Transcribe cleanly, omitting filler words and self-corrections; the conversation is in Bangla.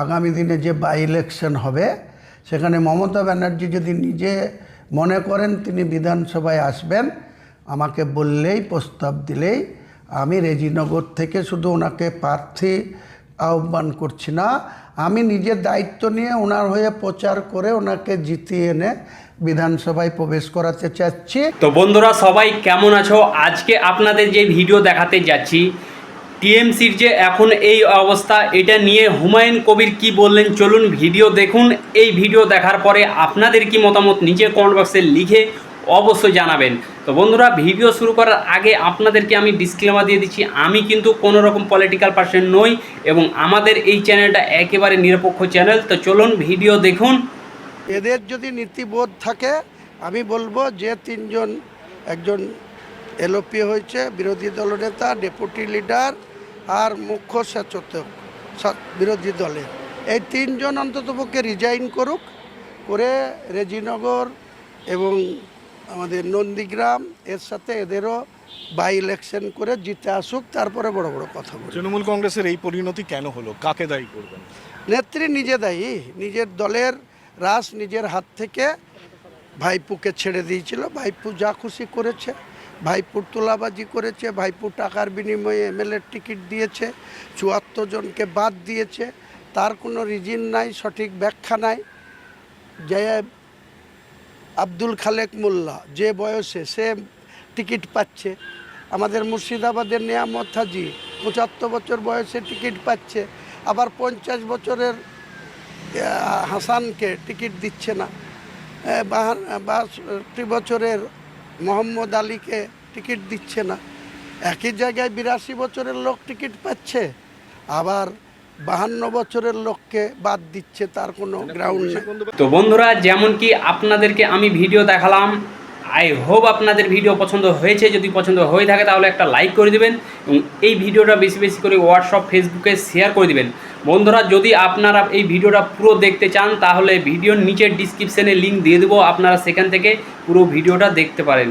আগামী দিনে যে বাই ইলেকশন হবে সেখানে মমতা ব্যানার্জি যদি নিজে মনে করেন তিনি বিধানসভায় আসবেন, আমাকে বললেই, প্রস্তাব দিলেই আমি রেজিনগর থেকে শুধু ওনাকে প্রার্থী আহ্বান করছি না, আমি নিজের দায়িত্ব নিয়ে ওনার হয়ে প্রচার করে ওনাকে জিতিয়ে এনে বিধানসভায় প্রবেশ করাতে চাচ্ছি। তো বন্ধুরা সবাই কেমন আছো? আজকে আপনাদের যে ভিডিও দেখাতে যাচ্ছি, টিএমসির যে এখন এই অবস্থা, এটা নিয়ে হুমায়ুন কবির কি বললেন চলুন ভিডিও দেখুন। এই ভিডিও দেখার পরে আপনাদের কি মতামত নিচে কমেন্ট বক্সে লিখে অবশ্যই জানাবেন। তো বন্ধুরা ভিডিও শুরু করার আগে আপনাদেরকে আমি ডিসক্লেমার দিয়ে দিচ্ছি, আমি কিন্তু কোনো রকম পলিটিক্যাল পার্সন নই এবং আমাদের এই চ্যানেলটা একেবারে নিরপেক্ষ চ্যানেল। তো চলুন ভিডিও দেখুন। এদের যদি নীতিবোধ থাকে, আমি বলবো যে তিনজন, একজন এলওপি হয়েছে বিরোধী দলনেতা, ডেপুটি লিডার আর মুখ্য সচেতক বিরোধী দলের, এই তিনজন অন্ততপক্ষে রিজাইন করুক, করে রেজিনগর এবং আমাদের নন্দীগ্রাম এর সাথে এদেরও বাই ইলেকশন করে জিতে আসুক, তারপরে বড় বড় কথা বলুন। তৃণমূল কংগ্রেসের এই পরিণতি কেন হলো, কাকে দায়ী করবেন? নেত্রী নিজে দায়ী, নিজের দলের রাস নিজের হাত থেকে ভাইপুকে ছেড়ে দিয়েছিল। ভাইপু যা খুশি করেছে, ভাইপুর তোলাবাজি করেছে, ভাইপুর টাকার বিনিময়ে এমএলএর টিকিট দিয়েছে, ৭৪ জনকে বাদ দিয়েছে, তার কোনো রিজন নাই, সঠিক ব্যাখ্যা নাই। যে আব্দুল খালেক মোল্লা যে বয়সে সে টিকিট পাচ্ছে, আমাদের মুর্শিদাবাদের নিয়ামত হাজি ৭৫ বছর বয়সে টিকিট পাচ্ছে, আবার ৫০ বছরের হাসানকে টিকিট দিচ্ছে না, ৬২ বছরের মোহাম্মদ আলীকে টিকিট দিচ্ছে না। একই জায়গায় ৮২ বছরের লোক টিকিট পাচ্ছে, আবার ৫২ বছরের লোককে বাদ দিচ্ছে, তার কোনো গ্রাউন্ড নেই। তো বন্ধুরা যেমন কি আপনাদেরকে আমি ভিডিও দেখালাম, আই হোপ আপনাদের ভিডিও পছন্দ হয়েছে। যদি পছন্দ হয়ে থাকে তাহলে একটা লাইক করে দিবেন এবং এই ভিডিওটা বেশি বেশি করে হোয়াটসঅ্যাপ, ফেসবুকে শেয়ার করে দিবেন। বন্ধুরা যদি আপনারা এই ভিডিওটা পুরো দেখতে চান তাহলে ভিডিওর নিচের ডিসক্রিপশানে লিঙ্ক দিয়ে দেবো, আপনারা সেখান থেকে পুরো ভিডিওটা দেখতে পারেন।